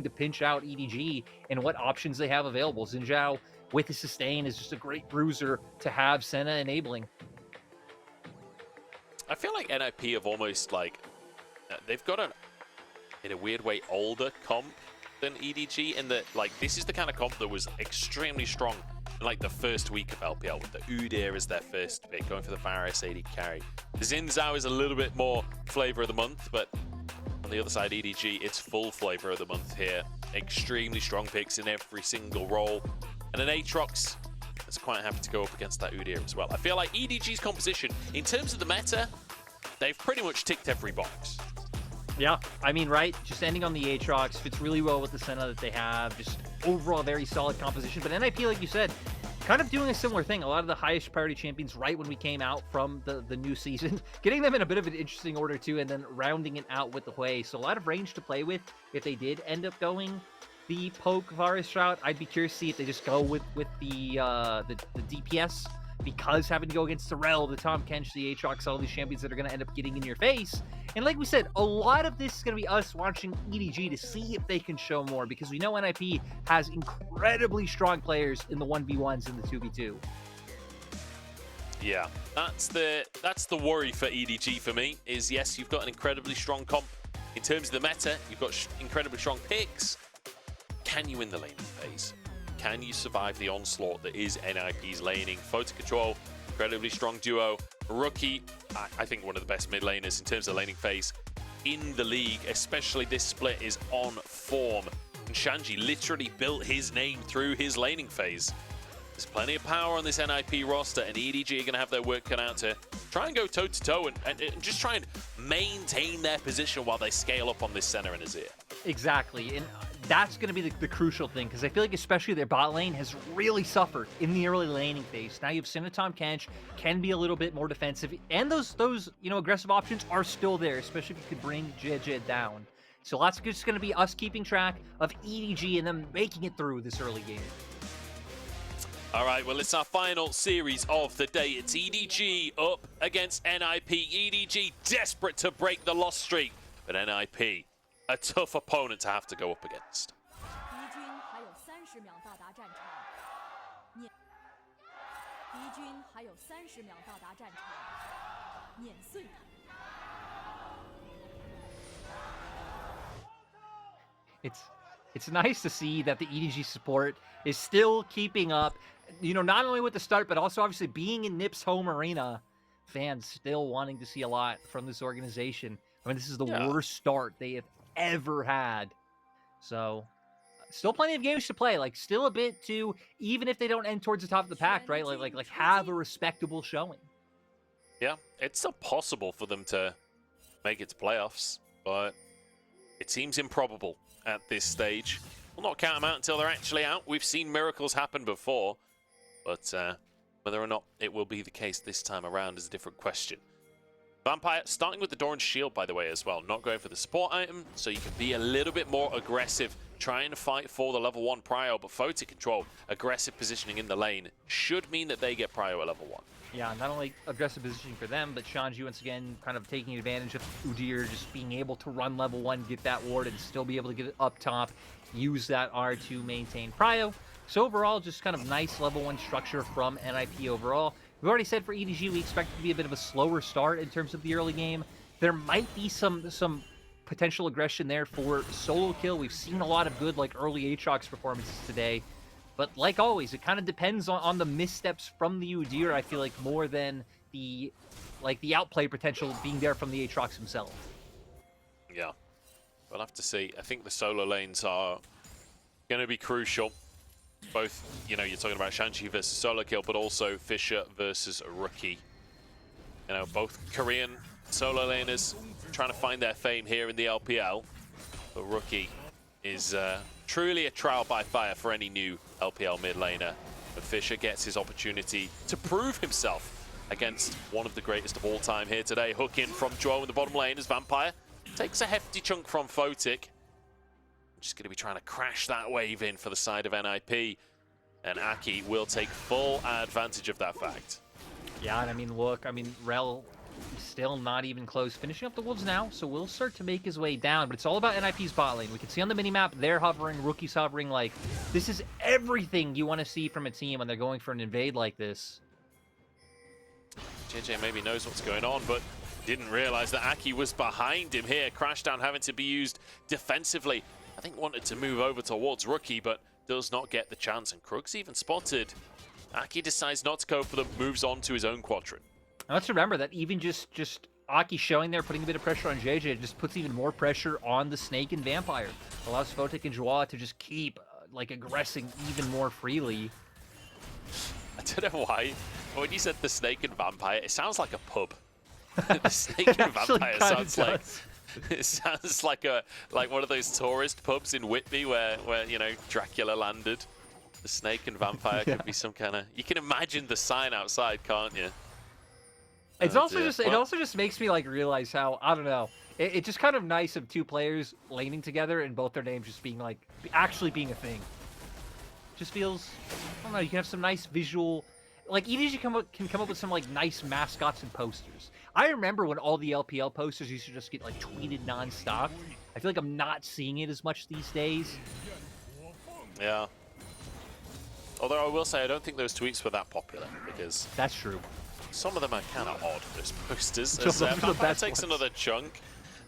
to pinch out EDG and what options they have available. Xin Zhao with the sustain is just a great bruiser to have Senna enabling. I feel like NIP have almost like they've got an, in a weird way, older comp than EDG in that like this is the kind of comp that was extremely strong in like the first week of LPL with the Udyr as their first pick, going for the Varus AD carry. The Xin Zhao is a little bit more flavor of the month, but on the other side, EDG, it's full flavor of the month here. Extremely strong picks in every single role. And an Aatrox is quite happy to go up against that Udyr as well. I feel like EDG's composition, in terms of the meta, they've pretty much ticked every box. Yeah, I mean, right? Just ending on the Aatrox fits really well with the Senna that they have. Just overall very solid composition. But NIP, like you said, kind of doing a similar thing. A lot of the highest priority champions right when we came out from the new season, getting them in a bit of an interesting order too, and then rounding it out with the Hui. So a lot of range to play with if they did end up going the poke Varus route. I'd be curious to see if they just go with the DPS, because having to go against the Rel, the Tahm Kench, the Aatrox, all these champions that are going to end up getting in your face. And like we said, a lot of this is going to be us watching EDG to see if they can show more, because we know NIP has incredibly strong players in the 1v1s and the 2v2. Yeah, that's the worry for EDG for me, is yes, you've got an incredibly strong comp. In terms of the meta, you've got incredibly strong picks. Can you win the laning phase? Can you survive the onslaught that is NIP's laning? Photic control, incredibly strong duo. Rookie, I think one of the best mid laners in terms of laning phase in the league, especially this split is on form. And Shanji literally built his name through his laning phase. There's plenty of power on this NIP roster, and EDG are going to have their work cut out to try and go toe-to-toe and just try and maintain their position while they scale up on this Senna and Azir. Exactly, and that's going to be the crucial thing, because I feel like especially their bot lane has really suffered in the early laning phase. Now you have Senna, Tahm Kench, can be a little bit more defensive, and those aggressive options are still there, especially if you could bring Jiejie down. So lots of just going to be us keeping track of EDG and them making it through this early game. All right, well, it's our final series of the day. It's EDG up against NIP. EDG desperate to break the loss streak, but NIP, a tough opponent to have to go up against. It's nice to see that the EDG support is still keeping up, not only with the start, but also obviously being in NIP's home arena. Fans still wanting to see a lot from this organization. I mean, this is the worst start they have ever had. So, still plenty of games to play. Like, still a bit to, even if they don't end towards the top of the pack, right? Like have a respectable showing. Yeah, it's still possible for them to make it to playoffs, but it seems improbable at this stage. We'll not count them out until they're actually out. We've seen miracles happen before, but whether or not it will be the case this time around is a different question. Vampire starting with the Doran's Shield, by the way, as well. Not going for the support item, so you can be a little bit more aggressive, trying to fight for the level 1 prio, but Photic control, aggressive positioning in the lane, should mean that they get prio at level 1. Yeah, not only aggressive positioning for them, but Shanji once again kind of taking advantage of Udyr just being able to run level 1, get that ward, and still be able to get it up top, use that R to maintain prio. So overall, just kind of nice level 1 structure from NIP overall. We've already said for EDG, we expect it to be a bit of a slower start in terms of the early game. There might be some potential aggression there for solo kill. We've seen a lot of good early Aatrox performances today. But like always, it kind of depends on the missteps from the Udyr, I feel like, more than the outplay potential being there from the Aatrox himself. Yeah, we'll have to see. I think the solo lanes are going to be crucial. Both, you're talking about Shanji versus solo kill, but also Fisher versus Rookie. Both Korean solo laners trying to find their fame here in the LPL. But Rookie is truly a trial by fire for any new LPL mid laner. But Fisher gets his opportunity to prove himself against one of the greatest of all time here today. Hook in from Zhuo in the bottom lane as Vampire takes a hefty chunk from Photic. Just going to be trying to crash that wave in for the side of NIP. And Aki will take full advantage of that fact. Yeah, and look, Rel Still not even close. Finishing up the Wolves now, so we'll start to make his way down. But it's all about NIP's bot lane. We can see on the minimap, they're hovering, Rookie's hovering. Like, this is everything you want to see from a team when they're going for an invade like this. Jiejie maybe knows what's going on, but didn't realize that Aki was behind him here. Crashdown having to be used defensively. I think wanted to move over towards Rookie, but does not get the chance. And Krug's even spotted. Aki decides not to go for them, moves on to his own quadrant. Now let's remember that even just Aki showing there, putting a bit of pressure on Jiejie, just puts even more pressure on the Snake and Vampire. Allows Photic and Zhuo to just keep like aggressing even more freely. I don't know why, but when you said the Snake and Vampire, it sounds like a pub. The Snake and Vampire sounds like it sounds like one of those tourist pubs in Whitby where you know Dracula landed. The Snake and Vampire could be some kind of. You can imagine the sign outside, can't you? It's it also just makes me like realize how, I don't know, it's just kind of nice of two players laning together and both their names just being like actually being a thing. Just feels, I don't know, you can have some nice visual, like EDG can come up with some like nice mascots and posters. I remember when all the LPL posters used to just get like tweeted nonstop. I feel like I'm not seeing it as much these days. Yeah. Although I will say I don't think those tweets were that popular because that's true. Some of them are kind of odd, those posters. As Vampire takes another chunk.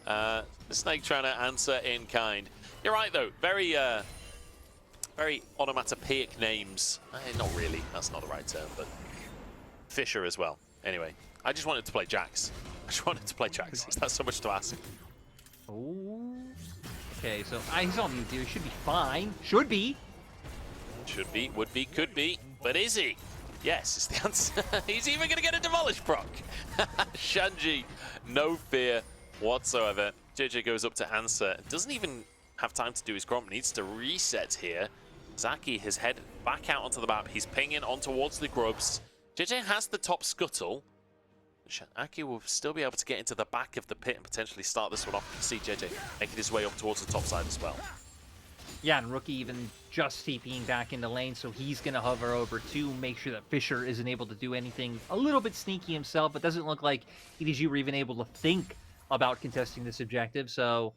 The Snake trying to answer in kind. You're right, though. Very onomatopoeic names. Not really. That's not the right term, but Fisher as well. Anyway, I just wanted to play Jax. Is that so much to ask? Oh. Okay, so he's on mute here. He should be fine. Should be. Should be, would be, could be. But is he? Yes, is the answer. He's even going to get a demolish proc. Shanji, no fear whatsoever. Jiejie goes up to answer. Doesn't even have time to do his gromp. Needs to reset here. Zaki has headed back out onto the map. He's pinging on towards the grubs. Jiejie has the top scuttle. Aki will still be able to get into the back of the pit and potentially start this one off. You can see Jiejie making his way up towards the top side as well. Yeah, and Rookie even just TPing back into lane, so he's going to hover over to make sure that Fisher isn't able to do anything a little bit sneaky himself. It doesn't look like EDG were even able to think about contesting this objective. So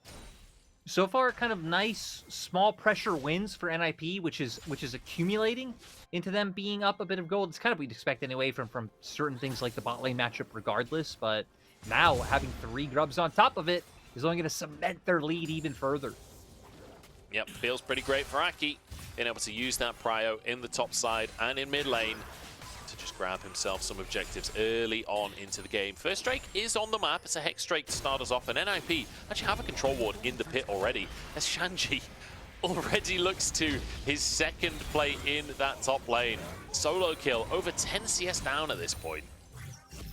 far, kind of nice small pressure wins for NIP, which is accumulating into them being up a bit of gold. It's kind of what we'd expect anyway from certain things like the bot lane matchup regardless. But now having 3 grubs on top of it is only going to cement their lead even further. Yep, feels pretty great for Aki, being able to use that prio in the top side and in mid lane to just grab himself some objectives early on into the game. First Drake is on the map. It's a Hex Drake to start us off, and NIP actually have a control ward in the pit already, as Shanji already looks to his second play in that top lane. Solo kill, over 10 CS down at this point.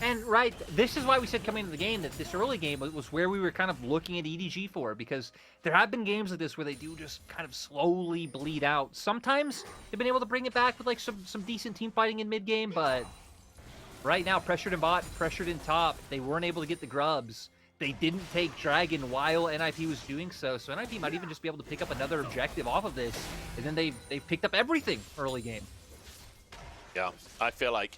And right, this is why we said coming into the game that this early game was where we were kind of looking at EDG for, because there have been games like this where they do just kind of slowly bleed out. Sometimes they've been able to bring it back with like some decent team fighting in mid game, but right now pressured in bot, pressured in top, they weren't able to get the grubs. They didn't take Dragon while NIP was doing so NIP might even just be able to pick up another objective off of this, and then they picked up everything early game. Yeah, I feel like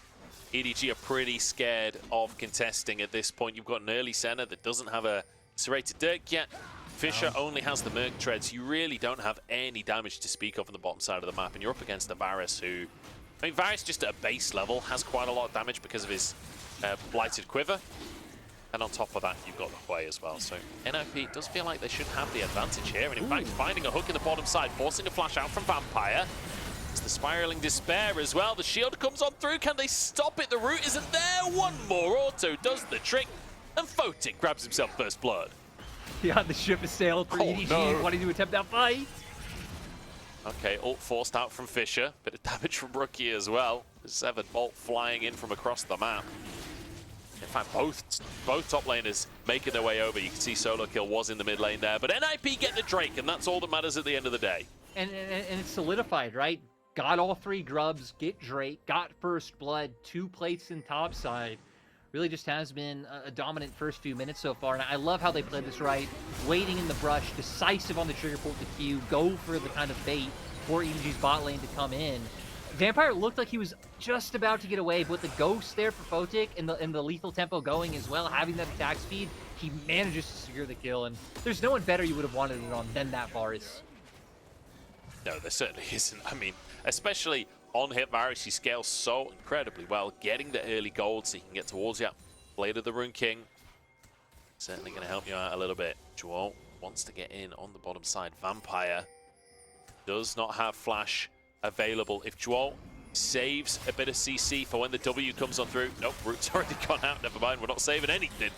EDG are pretty scared of contesting at this point. You've got an early center that doesn't have a serrated Dirk yet. Fisher only has the Merc Treads. You really don't have any damage to speak of on the bottom side of the map, and you're up against a Varus who... I mean, Varus just at a base level has quite a lot of damage because of his Blighted Quiver. And on top of that, you've got the Hwei as well. So NIP does feel like they should have the advantage here. And in fact, finding a hook in the bottom side, forcing a flash out from Vampire. The Spiraling Despair as well. The shield comes on through. Can they stop it? The root isn't there. One more auto does the trick. And Photic grabs himself first blood. Yeah, the ship has sailed for EDG, wanting to attempt that fight. Okay, ult forced out from Fisher. Bit of damage from Rookie as well. The Severed Bolt flying in from across the map. In fact, both top laners making their way over. You can see Solo Kill was in the mid lane there. But NIP get the Drake, and that's all that matters at the end of the day. And it's solidified, right? Got all 3 grubs, get Drake, got first blood, 2 plates in top side. Really just has been a dominant first few minutes so far. And I love how they played this right. Waiting in the brush, decisive on the trigger pull to Q, go for the kind of bait for EDG's bot lane to come in. Vampire looked like he was just about to get away, but with the ghost there for Photic and the lethal tempo going as well, having that attack speed, he manages to secure the kill. And there's no one better you would have wanted it on than that Varus. No, there certainly isn't. I mean, especially on hit Varus, he scales so incredibly well, getting the early gold so he can get towards you. Blade of the Rune King, certainly going to help you out a little bit. Zhuo wants to get in on the bottom side. Vampire does not have flash available. If Zhuo saves a bit of CC for when the W comes on through. Nope, Root's already gone out. Never mind, we're not saving anything.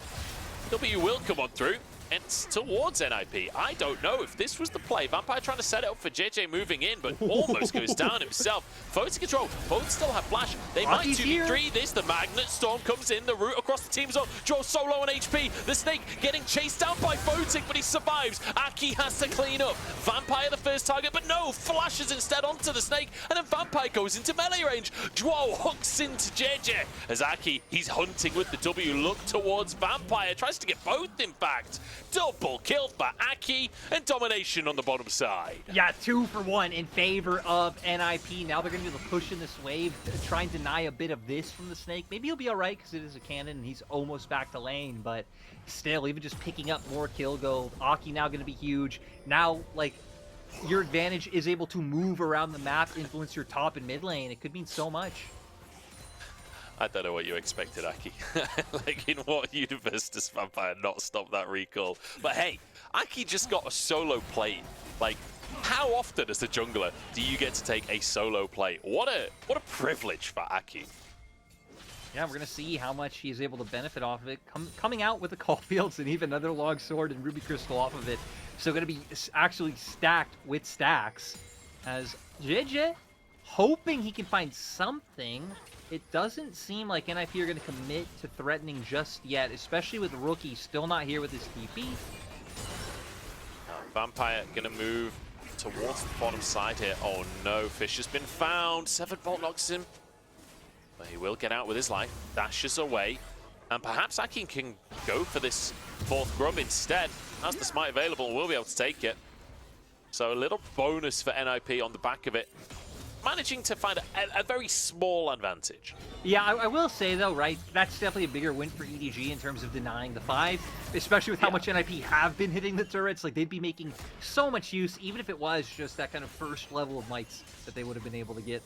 W will come on through. It's towards NIP. I don't know if this was the play. Vampire trying to set it up for Jiejie moving in, but almost goes down himself. Photic control. Both still have flash. They might 2v3 this. The Magnet Storm comes in. The route across the team zone. Zhuo so low on HP. The Snake getting chased down by Photic, but he survives. Aki has to clean up. Vampire the first target, but no. Flashes instead onto the Snake, and then Vampire goes into melee range. Zhuo hooks into Jiejie. As Aki, he's hunting with the W. Look towards Vampire. Tries to get both impact. Double kill for Aki and domination on the bottom side. Yeah, 2 for 1 in favor of NIP. Now they're going to be able to push in this wave, try and deny a bit of this from the Snake. Maybe he'll be all right because it is a cannon and he's almost back to lane, but still, even just picking up more kill gold. Aki now going to be huge. Now, like, your advantage is able to move around the map, influence your top and mid lane. It could mean so much. I don't know what you expected, Aki. Like, in what universe does Vampire not stop that recall? But hey, Aki just got a solo play. Like, how often as a jungler do you get to take a solo play? What a privilege for Aki. Yeah, we're going to see how much he's able to benefit off of it. Coming out with the Caulfields and even another Log Sword and Ruby Crystal off of it. So going to be actually stacked with stacks. As Jiejie, hoping he can find something. It doesn't seem like NIP are going to commit to threatening just yet, especially with Rookie still not here with his TP. Vampire going to move towards the bottom side here. Oh no, Fish has been found. 7-Volt knocks him. But he will get out with his life. Dashes away. And perhaps Aki can go for this 4th Grub instead. Has the smite available and will be able to take it. So a little bonus for NIP on the back of it. Managing to find a very small advantage. Yeah, I will say though, right, that's definitely a bigger win for EDG in terms of denying the 5, especially with how much NIP have been hitting the turrets. Like, they'd be making so much use, even if it was just that kind of first level of mites that they would have been able to get.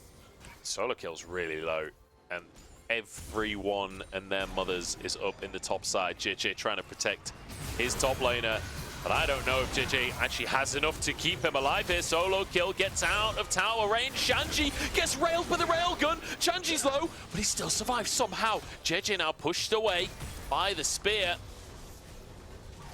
Solo kill's really low, and everyone and their mothers is up in the top side. Jiejie trying to protect his top laner. But I don't know if Jiejie actually has enough to keep him alive here. Solo kill gets out of tower range. Shanji gets railed with a railgun. Shanji's low, but he still survives somehow. Jiejie now pushed away by the spear.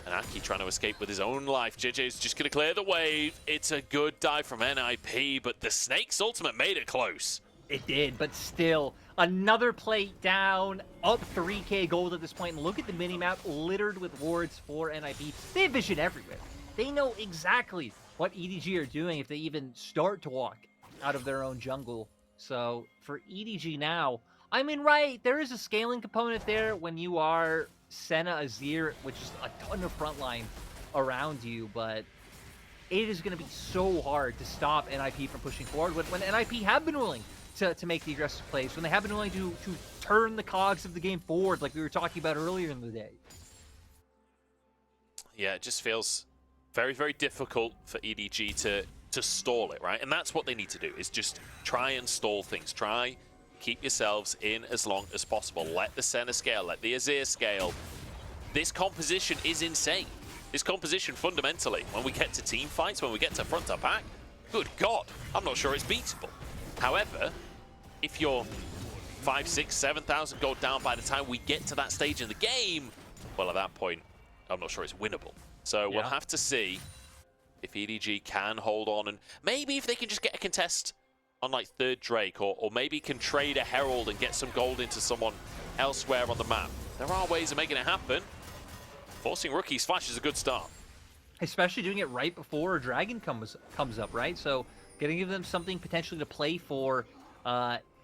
And Aki trying to escape with his own life. Jiejie's just going to clear the wave. It's a good dive from NIP, but the Snake's ultimate made it close. It did, but still, another plate down, up 3k gold at this point, and look at the minimap littered with wards for NIP. They have vision everywhere. They know exactly what EDG are doing if they even start to walk out of their own jungle. So for EDG now, I mean, right, there is a scaling component there when you are Senna Azir, which is a ton of frontline around you, but it is going to be so hard to stop NIP from pushing forward when NIP have been willing to make the aggressive plays, when they have been willing to turn the cogs of the game forward like we were talking about earlier in the day. Yeah, it just feels very, very difficult for EDG to stall it, right? And that's what they need to do, is just try and stall things. Try, keep yourselves in as long as possible. Let the Senna scale, let the Azir scale. This composition is insane. This composition, fundamentally, when we get to team fights, when we get to front to back, good God, I'm not sure it's beatable. However, if you're 5, 6, 7,000 gold down by the time we get to that stage in the game, well, at that point, I'm not sure it's winnable. So we'll have to see if EDG can hold on, and maybe if they can just get a contest on like 3rd Drake, or maybe can trade a Herald and get some gold into someone elsewhere on the map. There are ways of making it happen. Forcing Rookie's flash is a good start. Especially doing it right before a dragon comes up, right? So getting them something potentially to play for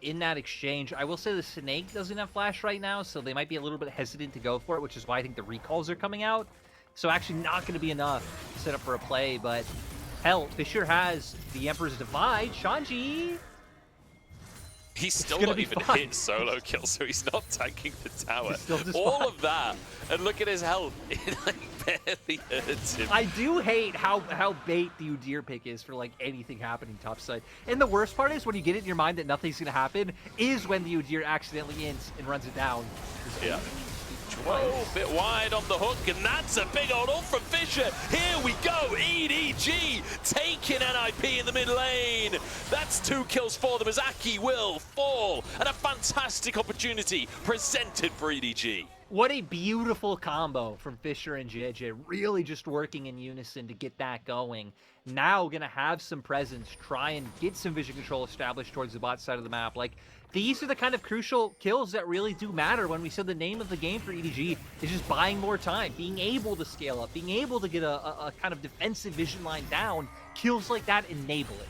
in that exchange. I will say the Snake doesn't have flash right now, so they might be a little bit hesitant to go for it, which is why I think the recalls are coming out. So actually not going to be enough to set up for a play, but hell, Fisher has the Emperor's Divide. Shanji He's still not even hit solo kill, so he's not tanking the tower. All of that, and look at his health. It like barely hurts him. I do hate how bait the Udyr pick is for like anything happening topside. And the worst part is when you get it in your mind that nothing's gonna happen, is when the Udyr accidentally ints and runs it down. Yeah. Whoa, bit wide on the hook, and that's a big old ult from Fisher. Here we go, EDG taking NIP in the mid lane. That's 2 kills for them as Aki will fall, and a fantastic opportunity presented for EDG. What a beautiful combo from Fisher and Jiejie, really just working in unison to get that going. Now gonna have some presence, try and get some vision control established towards the bot side of the map. Like, these are the kind of crucial kills that really do matter when we said the name of the game for EDG is just buying more time, being able to scale up, being able to get a kind of defensive vision line down. Kills like that enable it.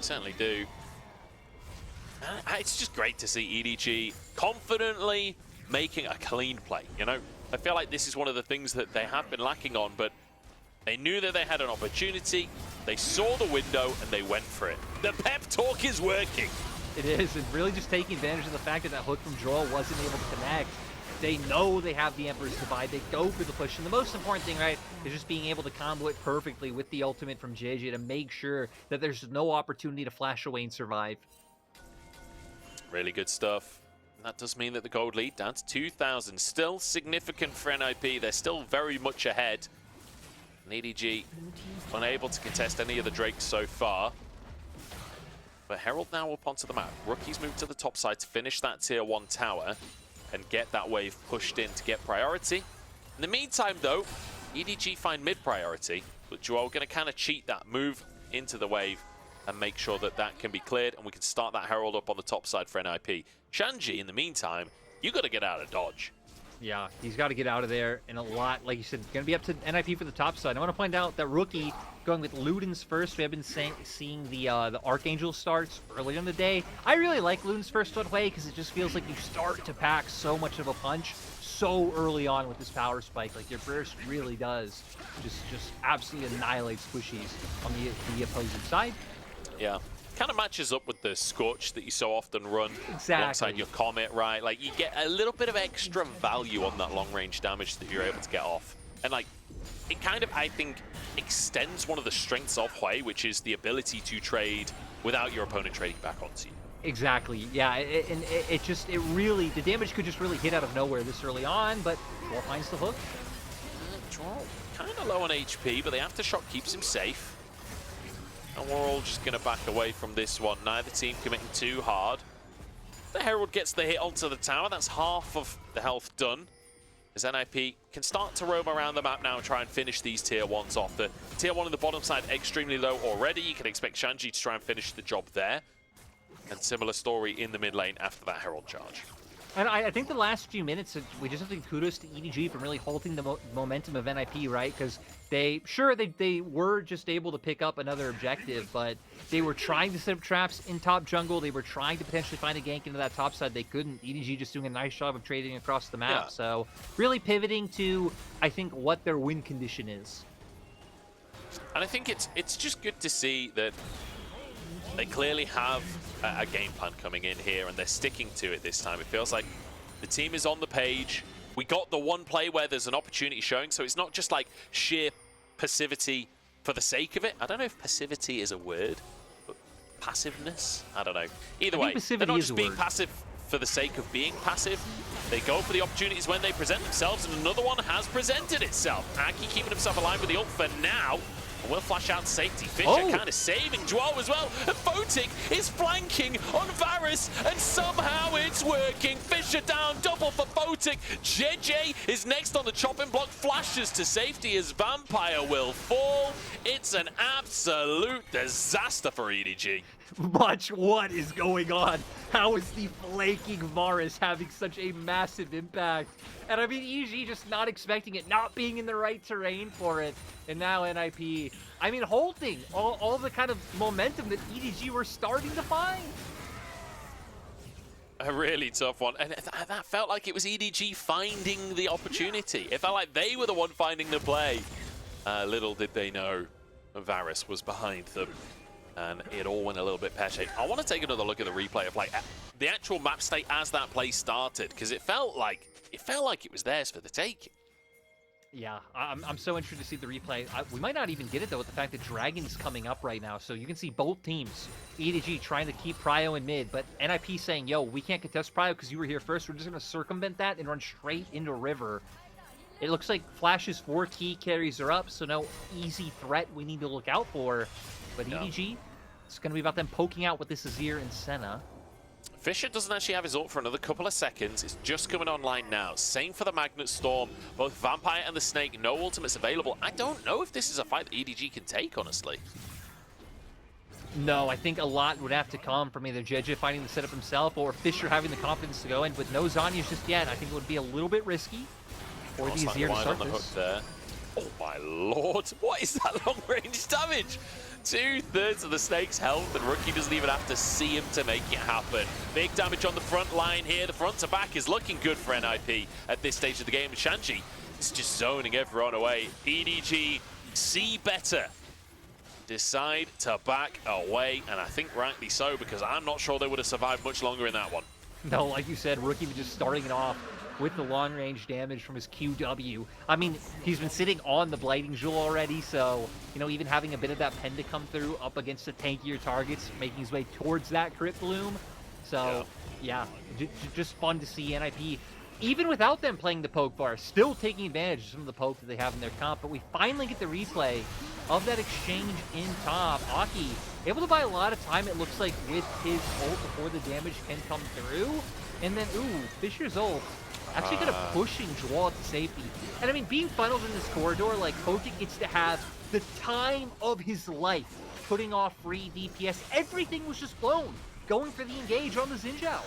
Certainly do. It's just great to see EDG confidently making a clean play, you know? I feel like this is one of the things that they have been lacking on, but they knew that they had an opportunity, they saw the window, and they went for it. The pep talk is working. It is, and really just taking advantage of the fact that that hook from Zhuo wasn't able to connect. They know they have the Emperor's Divide, they go for the push, and the most important thing, right, is just being able to combo it perfectly with the ultimate from Jiejie to make sure that there's no opportunity to flash away and survive. Really good stuff. And that does mean that the gold lead down to 2,000. Still significant for NIP, they're still very much ahead. And EDG unable to contest any of the Drakes so far. But Herald now up onto the map. Rookies move to the top side to finish that tier 1 tower and get that wave pushed in to get priority. In the meantime, though, EDG find mid priority, but Zhuo going to kind of cheat that move into the wave and make sure that that can be cleared, and we can start that Herald up on the top side for NIP. Shanji, in the meantime, you got to get out of dodge. Yeah, he's got to get out of there, and a lot, like you said, going to be up to NIP for the top side. I want to point out that Rookie going with Luden's first. We have been seeing the Archangel starts earlier in the day. I really like Luden's first way because it just feels like you start to pack so much of a punch so early on with this power spike. Like, your burst really does just absolutely annihilate squishies on the opposing side. Yeah. Kind of matches up with the Scorch that you so often run Exactly. alongside your Comet, right? Like, you get a little bit of extra value on that long-range damage that you're able to get off. And, like, it kind of, I think, extends one of the strengths of Hui, which is the ability to trade without your opponent trading back onto you. Exactly, yeah, and it really, the damage could just really hit out of nowhere this early on, but Zhuo finds the hook. Zhuo kind of low on HP, but the aftershock keeps him safe. And we're all just going to back away from this one. Neither team committing too hard. The Herald gets the hit onto the tower. That's half of the health done. As NIP can start to roam around the map now and try and finish these tier 1s off. The tier 1 on the bottom side extremely low already. You can expect Shanji to try and finish the job there. And similar story in the mid lane after that Herald charge. And I think the last few minutes, we just have to give kudos to EDG for really holding the momentum of NIP, right? Because they were just able to pick up another objective, but they were trying to set up traps in top jungle. They were trying to potentially find a gank into that top side. They couldn't. EDG just doing a nice job of trading across the map. Yeah. So really pivoting to, I think, what their win condition is. And I think it's just good to see that they clearly have a game plan coming in here, and they're sticking to it this time. It feels like the team is on the page. We got the one play where there's an opportunity showing, so it's not just like sheer passivity for the sake of it. I don't know if passivity is a word, but passiveness? I don't know. Either way, they're not just being passive for the sake of being passive. They go for the opportunities when they present themselves, and another one has presented itself. Aki keeping himself alive with the ult for now. And we'll flash out safety. Fisher kind of saving Zhuo as well. And Photic is flanking on Varus, and somehow it's working. Fisher down, double for Photic. Jiejie is next on the chopping block. Flashes to safety as Vampire will fall. It's an absolute disaster for EDG. Much what is going on? How is the flaking Varus having such a massive impact? And I mean, EDG just not expecting it, not being in the right terrain for it. And now NIP, I mean, holding all the kind of momentum that EDG were starting to find. A really tough one. And that felt like it was EDG finding the opportunity. It felt like they were the one finding the play. Little did they know Varus was behind them. And it all went a little bit pear-shaped. I want to take another look at the replay of like the actual map state as that play started, because it felt like it was theirs for the take. Yeah, I'm so interested to see the replay. We might not even get it, though, with the fact that Dragon's coming up right now. So you can see both teams, EDG trying to keep Pryo in mid, but NIP saying, yo, we can't contest Pryo because you were here first. We're just going to circumvent that and run straight into River. It looks like Flash's 4 key carries are up, so no easy threat we need to look out for. But EDG, it's going to be about them poking out with this Azir and Senna. Fisher doesn't actually have his ult for another couple of seconds. It's just coming online now. Same for the Magnet Storm. Both Vampire and the Snake, no ultimates available. I don't know if this is a fight that EDG can take, honestly. No, I think a lot would have to come from either Jiejie finding the setup himself or Fisher having the confidence to go in. With no Zhonya's just yet, I think it would be a little bit risky for the Azir to start this. There. Oh my lord, what is that long-range damage? 2/3 of the Snake's health, and Rookie doesn't even have to see him to make it happen. Big damage on the front line here. The front to back is looking good for NIP at this stage of the game. Shanji is just zoning everyone away. EDG see better. Decide to back away, and I think rightly so, because I'm not sure they would have survived much longer in that one. No, like you said, Rookie was just starting it off with the long-range damage from his QW. I mean, he's been sitting on the Blighting Jewel already, so, you know, even having a bit of that pen to come through up against the tankier targets, making his way towards that crit bloom. So, yeah, just fun to see NIP, even without them playing the poke bar, still taking advantage of some of the poke that they have in their comp. But we finally get the replay of that exchange in top. Aki able to buy a lot of time, it looks like, with his ult before the damage can come through. And then, ooh, Fisher's ult actually kind of pushing Zhuo to safety. And I mean, being funneled in this corridor, like, Photic gets to have the time of his life, putting off free DPS. Everything was just blown, going for the engage on the Xin Zhao.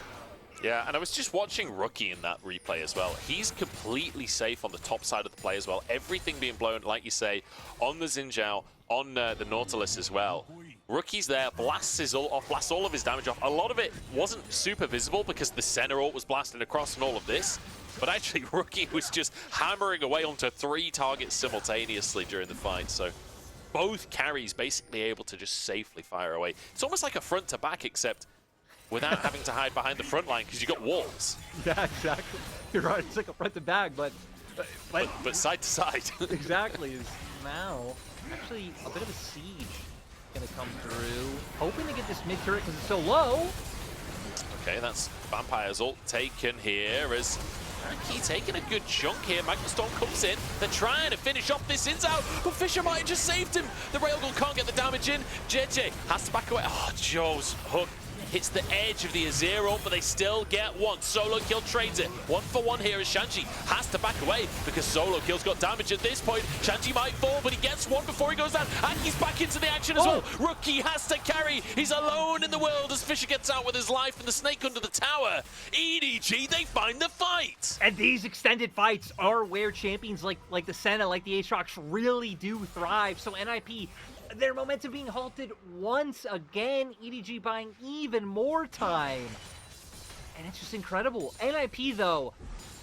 Yeah, and I was just watching Rookie in that replay as well. He's completely safe on the top side of the play as well. Everything being blown, like you say, on the Xin Zhao, on the Nautilus as well. Rookie's there, blasts his ult off, blasts all of his damage off. A lot of it wasn't super visible because the center ult was blasted across and all of this. But actually, Rookie was just hammering away onto 3 targets simultaneously during the fight. So both carries basically able to just safely fire away. It's almost like a front to back, except without having to hide behind the front line because you got walls. Yeah, exactly. You're right. It's like a front to back, but side to side. Exactly. Is now actually a bit of a siege gonna come through. Hoping to get this mid turret because it's so low. Okay, that's Vampire's ult taken here as Aki taking a good chunk here. Magnet Storm comes in. They're trying to finish off this ins out, but Fisher might have just saved him. The Railgun can't get the damage in. Jiejie has to back away. Oh, Zhuo's hook hits the edge of the Azir ult, but they still get one. Solo Kill trades it. 1 for 1 here as Shanji has to back away because Solo Kill's got damage at this point. Shanji might fall, but he gets one before he goes down. And he's back into the action as well. Rookie has to carry. He's alone in the world as Fisher gets out with his life and the Snake under the tower. EDG, they find the fight. And these extended fights are where champions like the Senna, like the Aatrox really do thrive. So NIP, their momentum being halted once again. EDG buying even more time. And it's just incredible. NIP, though,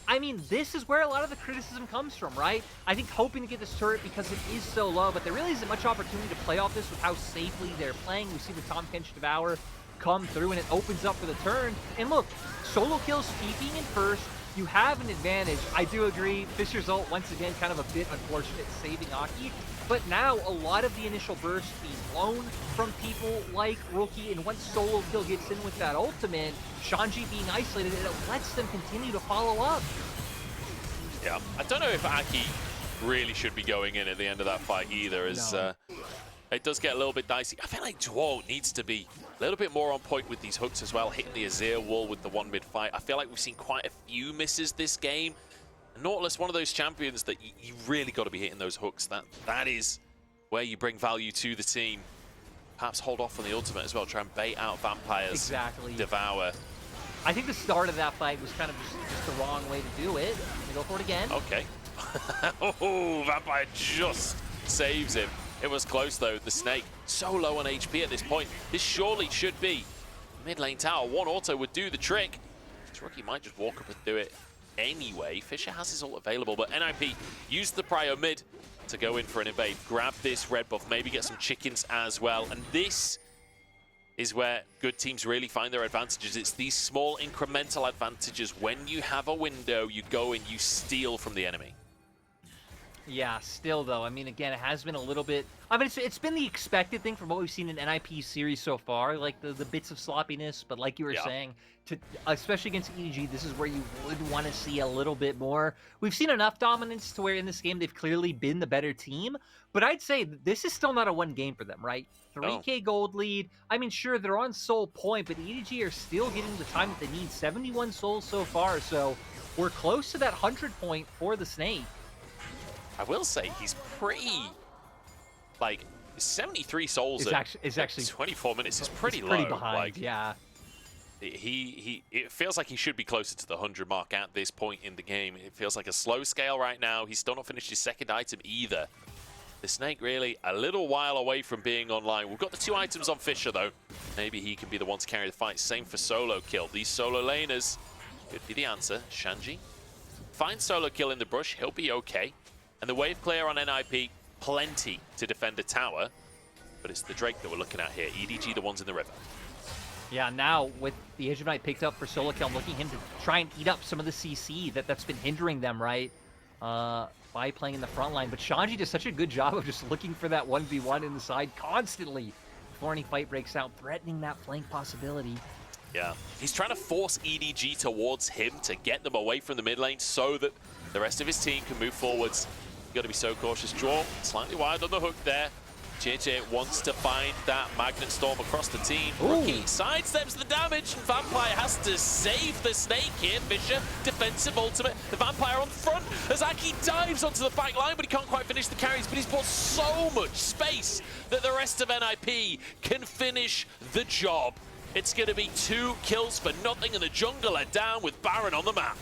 I mean, this is where a lot of the criticism comes from, right? I think hoping to get this turret because it is so low, but there really isn't much opportunity to play off this with how safely they're playing. We see the Tahm Kench Devour come through, and it opens up for the turn. And look, Solo Kill's keeping in first. You have an advantage. I do agree. Fisher's ult, once again, kind of a bit unfortunate, saving Aki. But now, a lot of the initial burst being blown from people like Rookie, and once Solo Kill gets in with that ultimate, Shanji being isolated, it lets them continue to follow up. Yeah, I don't know if Aki really should be going in at the end of that fight either, as it does get a little bit dicey. I feel like Zhuo needs to be a little bit more on point with these hooks as well, hitting the Azir wall with the 1 mid fight. I feel like we've seen quite a few misses this game. Nautilus, one of those champions that you really got to be hitting those hooks. That is where you bring value to the team. Perhaps hold off on the ultimate as well, try and bait out Vampires. Exactly. Devour. I think the start of that fight was kind of just the wrong way to do it. I'm gonna go for it again. Okay. Oh, Vampire just saves him. It was close though. The Snake so low on HP at this point. This surely should be mid lane tower. 1 auto would do the trick. This Rookie might just walk up and do it anyway. Fisher has his ult available, but NIP used the Prio mid to go in for an invade. Grab this red buff, maybe get some chickens as well. And this is where good teams really find their advantages. It's these small incremental advantages. When you have a window, you go and you steal from the enemy. Yeah, still though, I mean, again, it has been a little bit. I mean, it's been the expected thing from what we've seen in NIP series so far, like the bits of sloppiness. But like you were saying, especially against EDG, this is where you would want to see a little bit more. We've seen enough dominance to where in this game they've clearly been the better team. But I'd say this is still not a one game for them, right? 3K gold lead. I mean, sure, they're on soul point, but EDG are still getting the time that they need. 71 souls so far, so we're close to that 100 point for the Snake. I will say he's pretty, like, 73 souls is actually 24 minutes is pretty low. Pretty behind, like, yeah. It feels like he should be closer to the 100 mark at this point in the game. It feels like a slow scale right now. He's still not finished his second item either. The Snake really a little while away from being online. We've got the 2 items on Fisher though. Maybe he can be the one to carry the fight. Same for solo kill. These solo laners could be the answer. Shanji finds solo kill in the brush. He'll be okay. And the wave clear on NIP, plenty to defend the tower. But it's the Drake that we're looking at here. EDG, the ones in the river. Yeah, now with the Edge of Night picked up for solo kill, I'm looking him to try and eat up some of the CC that's been hindering them, right? By playing in the front line. But Shanji does such a good job of just looking for that 1v1 in the side constantly before any fight breaks out, threatening that flank possibility. Yeah, he's trying to force EDG towards him to get them away from the mid lane so that the rest of his team can move forwards. Got to be so cautious. Zhuo slightly wide on the hook there. Jiejie wants to find that Magnet Storm across the team. Rookie sidesteps the damage, and Vampire has to save the Snake here. Fisher, defensive ultimate. The Vampire on front as Aki dives onto the back line, but he can't quite finish the carries. But he's bought so much space that the rest of NIP can finish the job. It's going to be 2 kills for nothing, and the jungle are down with Baron on the map.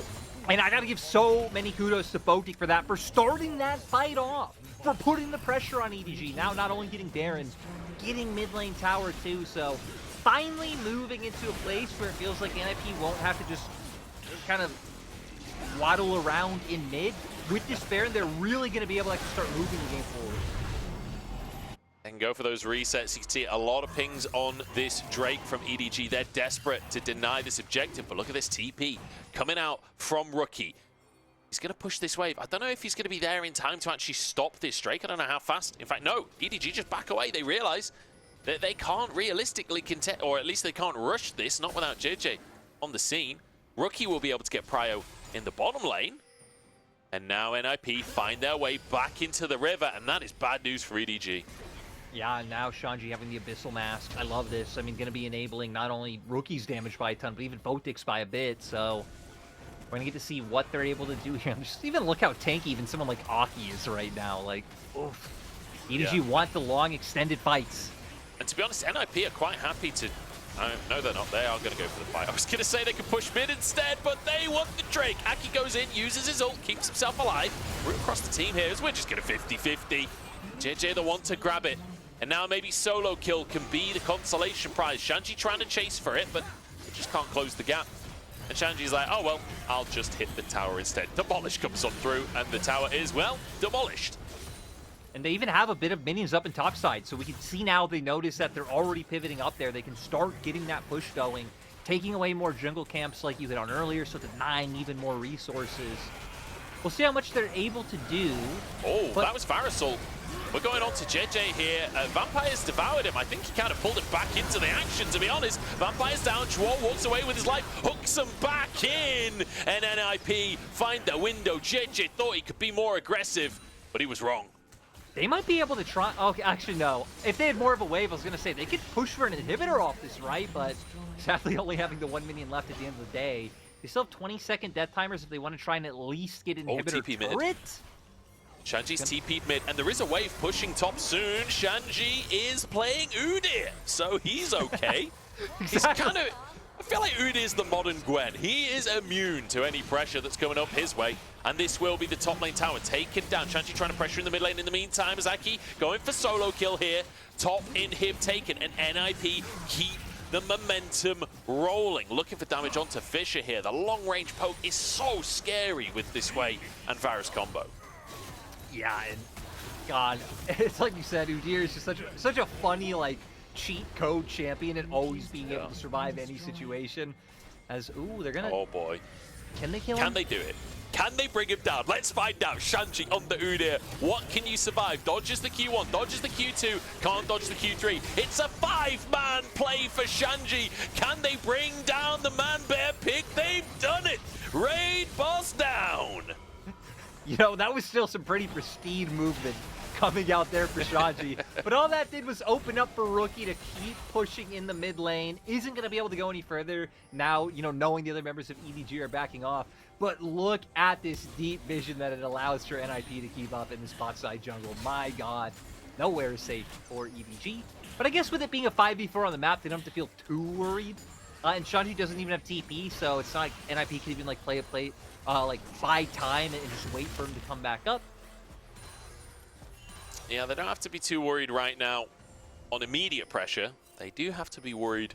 And I gotta give so many kudos to Photic for that, for starting that fight off, for putting the pressure on EDG. Now not only getting Baron, getting mid lane tower too, so finally moving into a place where it feels like NIP won't have to just kind of waddle around in mid. With this Baron, they're really gonna be able to start moving the game forward. And go for those resets. You can see a lot of pings on this Drake from EDG. They're desperate to deny this objective, but look at this TP coming out from Rookie. He's going to push this wave. I don't know if he's going to be there in time to actually stop this Drake. I don't know how fast. In fact, no. EDG just back away. They realize that they can't realistically contest, or at least they can't rush this, not without Jiejie on the scene. Rookie will be able to get prio in the bottom lane. And now NIP find their way back into the river, and that is bad news for EDG. Yeah, and now Shanji having the Abyssal Mask. I love this. I mean, going to be enabling not only Rookie's damage by a ton, but even Photic's by a bit. So we're going to get to see what they're able to do here. Just even look how tanky even someone like Aki is right now. Like, oof. EDG want the long, extended fights. And to be honest, NIP are quite happy to... no, they're not. They are going to go for the fight. I was going to say they could push mid instead, but they want the Drake. Aki goes in, uses his ult, keeps himself alive. Root across the team here as we're just going to 50-50. Jiejie the one to grab it. And now maybe solo kill can be the consolation prize. Shanji trying to chase for it, but just can't close the gap. And Shanji's like, oh, well, I'll just hit the tower instead. Demolish comes on through, and the tower is, well, demolished. And they even have a bit of minions up in top side, so we can see now they notice that they're already pivoting up there. They can start getting that push going, taking away more jungle camps like you hit on earlier, so denying even more resources. We'll see how much they're able to do. Oh, that was Varusol. We're going on to Jiejie here. Vampire's devoured him. I think he kind of pulled it back into the action, to be honest. Vampire's down. Zhuo walks away with his life, hooks him back in. And NIP find the window. Jiejie thought he could be more aggressive, but he was wrong. They might be able to try... Oh, actually, no. If they had more of a wave, I was going to say, they could push for an inhibitor off this, right? But sadly, only having the 1 minion left at the end of the day. They still have 20-second death timers if they want to try and at least get an inhibitor TP turret. Mid. Shanji's TP'd mid, and there is a wave pushing top soon. Shanji is playing Udyr, so he's okay. Exactly. He's kind of... I feel like Udyr is the modern Gwen. He is immune to any pressure that's coming up his way. And this will be the top lane tower taken down. Shanji trying to pressure in the mid lane in the meantime. Azaki going for solo kill here. Top inhib taken, and NIP keep the momentum rolling. Looking for damage onto Fisher here. The long range poke is so scary with this way and Varus combo. Yeah, and God, it's like you said, Udyr is just such a funny, like, cheat code champion and always being able to survive any situation. As, ooh, they're gonna... Oh boy. Can they kill him? Can they do it? Can they bring him down? Let's find out. Shanji on the Udyr. What can you survive? Dodges the Q1, dodges the Q2, can't dodge the Q3. It's a 5-man play for Shanji. Can they bring down the man-bear pig? They've done it. Raid boss down. You know, that was still some pretty pristine movement coming out there for Shanji. But all that did was open up for Rookie to keep pushing in the mid lane. Isn't going to be able to go any further now, you know, knowing the other members of EDG are backing off. But look at this deep vision that it allows for NIP to keep up in this bot side jungle. My God, nowhere is safe for EDG. But I guess with it being a 5v4 on the map, they don't have to feel too worried. And Shanji doesn't even have TP, so it's not like NIP can even like buy time and just wait for him to come back up. Yeah, they don't have to be too worried right now on immediate pressure. They do have to be worried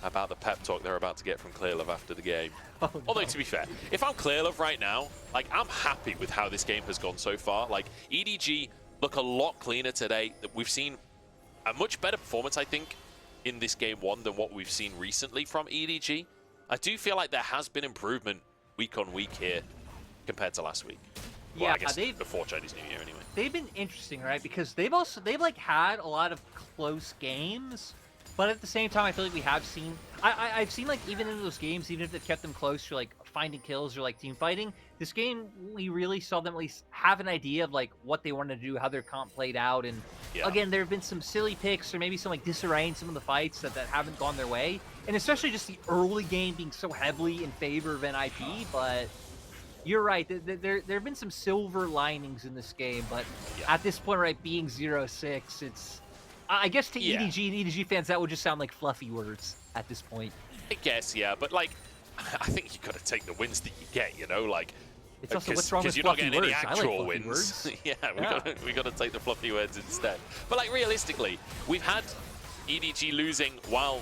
about the pep talk they're about to get from Clearlove after the game. Oh, no. Although, to be fair, if I'm Clearlove right now, like, I'm happy with how this game has gone so far. Like, EDG look a lot cleaner today. We've seen a much better performance, I think, in this game one than what we've seen recently from EDG. I do feel like there has been improvement week on week here compared to last week. Well, Yeah, I guess before Chinese New Year anyway. They've been interesting, right? Because they've like had a lot of close games, but at the same time, I feel like we have seen. I've seen like even in those games, even if they've kept them close to like finding kills or like team fighting, this game we really saw them at least have an idea of like what they wanted to do, how their comp played out, and again, there have been some silly picks or maybe some like disarray in some of the fights that haven't gone their way, and especially just the early game being so heavily in favor of NIP, but. You're right. There have been some silver linings in this game, but at this point, right, being 0-6, it's... I guess to EDG and EDG fans, that would just sound like fluffy words at this point. I guess, yeah, but, like, I think you got to take the wins that you get, you know? Like, it's also, what's wrong with you're not fluffy getting words? any actual wins. We got to take the fluffy words instead. But, like, realistically, we've had EDG losing while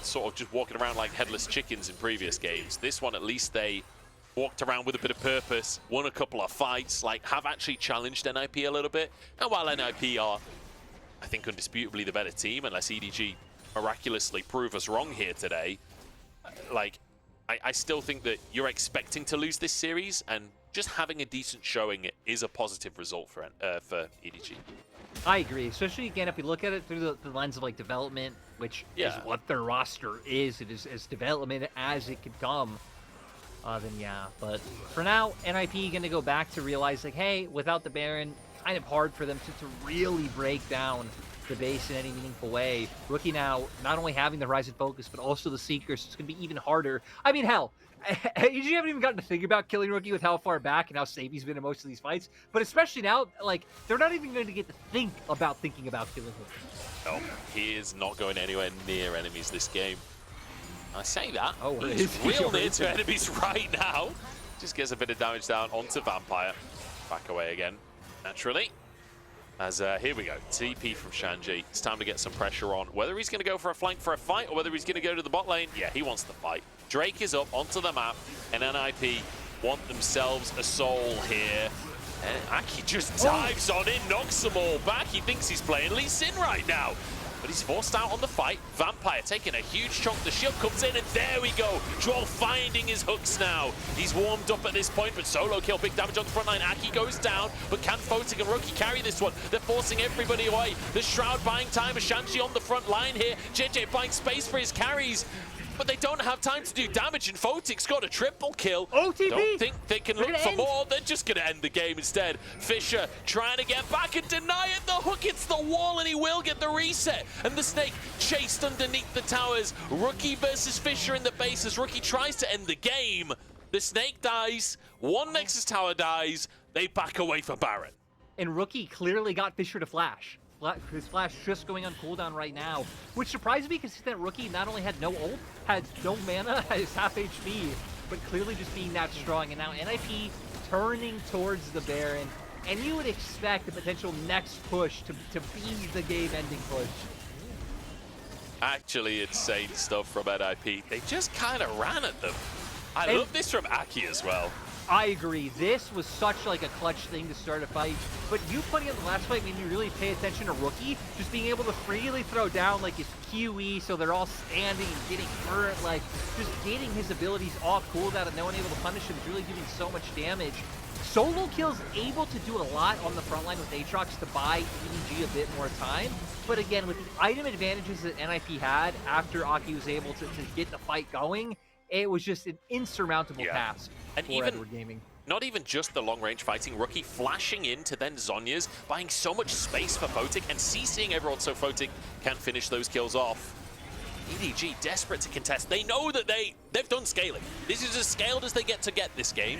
sort of just walking around like headless chickens in previous games. This one, at least they... walked around with a bit of purpose, won a couple of fights, like have actually challenged NIP a little bit. And while NIP are, I think, undisputably the better team, unless EDG miraculously prove us wrong here today, like, I still think that you're expecting to lose this series, and just having a decent showing is a positive result for EDG. I agree, especially, again, if we look at it through the lens of, like, development, which is what their roster is. It is as development as it could come. Then yeah, but for now, NIP going to go back to realize, like, hey, without the Baron, kind of hard for them to really break down the base in any meaningful way. Rookie now not only having the Horizon focus, but also the Seekers, so it's going to be even harder. I mean, hell, you haven't even gotten to think about killing Rookie with how far back and how safe he's been in most of these fights, but especially now, like, they're not even going to get to think about thinking about killing him. No, he is not going anywhere near enemies this game. I say that, he's he's real near to enemies right now. Just gets a bit of damage down onto Vampire. Back away again, naturally. As here we go, TP from Shanji. It's time to get some pressure on. Whether he's going to go for a flank for a fight or whether he's going to go to the bot lane, yeah, he wants the fight. Drake is up onto the map, and NIP want themselves a soul here. And Aki just dives on in, knocks them all back. He thinks he's playing Lee Sin right now. But he's forced out on the fight. Vampire taking a huge chunk. The shield comes in, and there we go. Zhuo finding his hooks now. He's warmed up at this point, but solo kill, big damage on the front line. Aki goes down, but can Photic and Rookie carry this one? They're forcing everybody away. The Shroud buying time. Shanji on the front line here. Jiejie buying space for his carries. But they don't have time to do damage, and Photic's got a triple kill. OTP! Don't think they can look for more. They're just going to end the game instead. Fisher trying to get back and deny it. The hook hits the wall, and he will get the reset. And the Snake chased underneath the towers. Rookie versus Fisher in the base as Rookie tries to end the game. The Snake dies. One Nexus tower dies. They back away for Baron. And Rookie clearly got Fisher to flash. His flash just going on cooldown right now, which surprised me because that Rookie not only had no ult, had no mana, has half HP, but clearly just being that strong. And now NIP turning towards the Baron, and you would expect the potential next push to be the game-ending push. Actually, insane stuff from NIP. They just kind of ran at them. I love this from Aki as well. I agree. This was such like a clutch thing to start a fight, but you putting in the last fight made me really pay attention to Rookie, just being able to freely throw down like his QE so they're all standing and getting hurt, like just getting his abilities all cooled out and no one able to punish him is really doing so much damage. Solo Kill's able to do a lot on the front line with Aatrox to buy EDG a bit more time, but again, with the item advantages that NIP had after Aki was able to get the fight going, it was just an insurmountable task and for even Edward Gaming. Not even just the long-range fighting, Rookie flashing into then Zhonya's, buying so much space for Photic and CCing everyone so Photic can finish those kills off. EDG desperate to contest. They know that they've done scaling. This is as scaled as they get this game.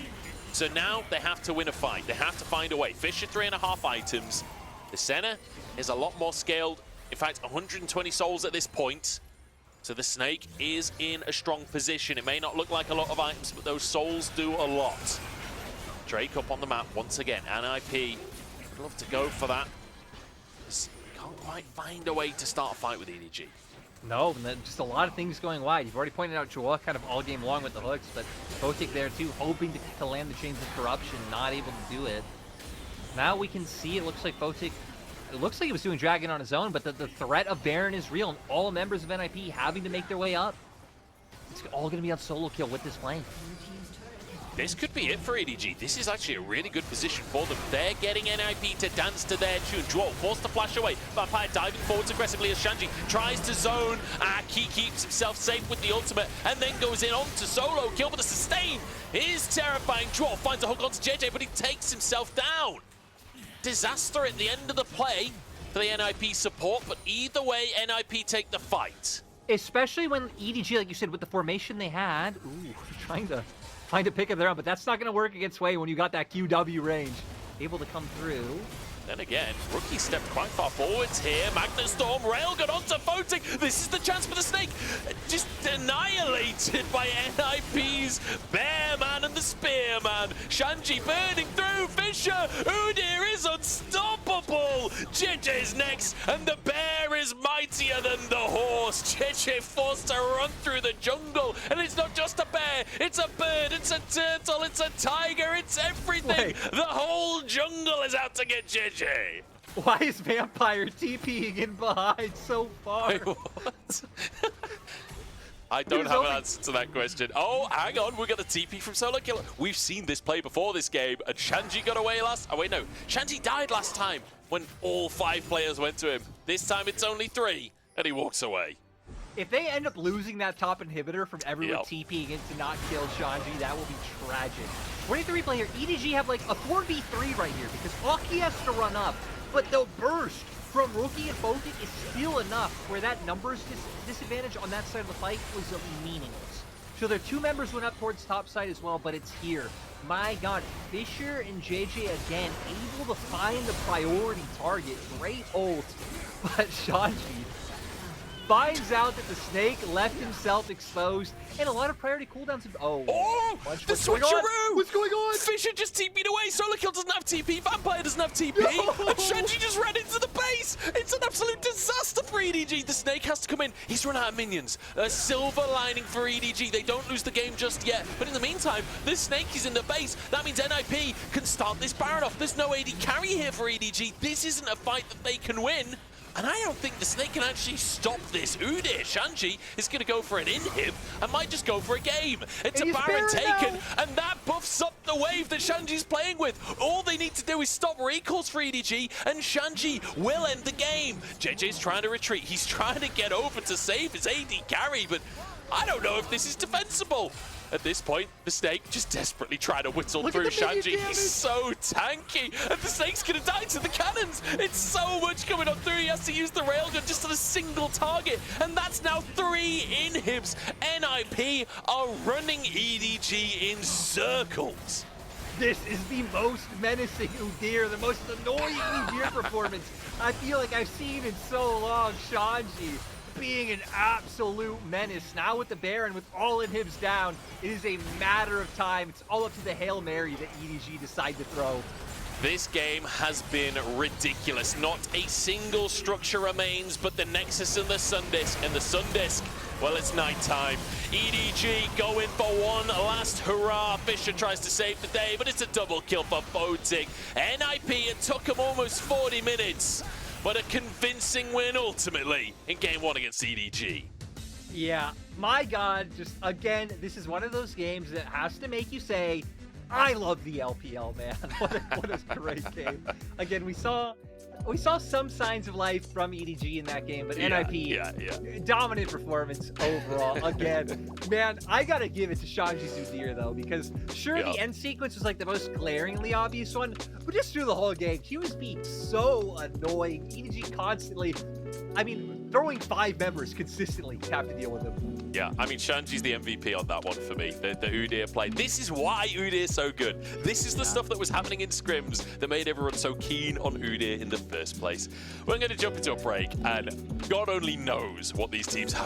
So now they have to win a fight. They have to find a way. Fisher 3.5 items. The Senna is a lot more scaled. In fact, 120 souls at this point. So the Snake is in a strong position. It may not look like a lot of items, but those souls do a lot. Drake up on the map once again. NIP would love to go for that. Just can't quite find a way to start a fight with EDG. No, just a lot of things going wide. You've already pointed out Zhuo kind of all game long with the hooks, but Photic there too, hoping to land the chains of corruption, not able to do it. Now we can see it looks like Photic, it looks like he was doing Dragon on his own, but the threat of Baron is real, and all members of NIP having to make their way up. It's all going to be on Solo Kill with this lane. This could be it for EDG. This is actually a really good position for them. They're getting NIP to dance to their tune. Zhuo forced to flash away. Vampire diving forwards aggressively as Shanji tries to zone. Aki keeps himself safe with the ultimate and then goes in on to Solo Kill, but the sustain is terrifying. Zhuo finds a hook onto Jiejie, but he takes himself down. Disaster at the end of the play for the NIP support, but either way, NIP take the fight. Especially when EDG, like you said, with the formation they had, trying to find a pick of their own, but that's not going to work against Wei when you got that QW range. Able to come through. Then again, Rookie stepped quite far forwards here. Magnet Storm, Railgun onto Photic. This is the chance for the Snake. Just annihilated by NIP's Bearman and the Spearman. Shanji burning through. Fisher, Udyr is unstoppable. Jiejie is next, and the bear is mightier than the horse. Jiejie forced to run through the jungle, and it's not just a bear, it's a bird, it's a turtle, it's a tiger, it's everything. Wait. The whole jungle is out to get Jiejie. Why is Vampire TPing in behind so far? Wait, what? I don't have an answer to that question. Oh, hang on, we got a TP from Solo Killer. We've seen this play before this game, and Shanji got away last. Oh wait, no, Shanji died last time when all 5 players went to him. This time it's only 3, and he walks away. If they end up losing that top inhibitor from everyone TPing in to not kill Shanji, that will be tragic. 23 player EDG have like a 4v3 right here because Aki has to run up, but the burst from Rookie and Photic is still enough where that numbers disadvantage on that side of the fight was meaningless. So their 2 members went up towards top side as well, but it's here. My god, Fisher and Jiejie again able to find the priority target. Great ult, but Shanji finds out that the Snake left himself exposed, and a lot of priority cooldowns. The switcheroo! What's going on? Fisher just TP'd away. Solo Kill doesn't have TP. Vampire doesn't have TP. No! And Shanji just ran into the base. It's an absolute disaster for EDG. The Snake has to come in. He's run out of minions. A silver lining for EDG. They don't lose the game just yet. But in the meantime, the Snake is in the base. That means NIP can start this Baron off. There's no AD carry here for EDG. This isn't a fight that they can win. And I don't think the Snake can actually stop this. Udyr, Shanji is going to go for an inhib and might just go for a game. It's a Baron taken, and that buffs up the wave that Shanji's playing with. All they need to do is stop recalls for EDG, and Shanji will end the game. Jiejie's trying to retreat. He's trying to get over to save his AD carry, but I don't know if this is defensible. At this point, the Snake just desperately trying to whittle through Shanji. He's so tanky, and the Snake's gonna die to the cannons. It's so much coming up through. He has to use the railgun just on a single target, and that's now 3 inhibs. NIP are running EDG in circles. This is the most menacing Udyr, the most annoying Udyr performance I feel like I've seen in so long. Shanji being an absolute menace. Now with the Baron, with all inhibs down, it is a matter of time. It's all up to the Hail Mary that EDG decide to throw. This game has been ridiculous. Not a single structure remains but the Nexus and the Sun Disk. And the Sun Disk Well, it's nighttime. EDG going for one last hurrah. Fisher tries to save the day, but it's a double kill for Photic. NIP, it took him almost 40 minutes, but a convincing win ultimately in game 1 against EDG. Yeah, my God, just again, this is one of those games that has to make you say, I love the LPL, man. What a great game. Again, we saw some signs of life from EDG in that game, but NIP, dominant performance overall. Again, man, I gotta give it to Shanji Zudir though, because sure, the end sequence was like the most glaringly obvious one, but just through the whole game, he was being so annoying. EDG constantly, I mean, throwing 5 members consistently, you have to deal with him. Yeah, I mean, Shanji's the MVP on that one for me, the Udyr play. This is why Udyr's so good. This is the stuff that was happening in scrims that made everyone so keen on Udyr in the first place. We're going to jump into a break, and God only knows what these teams have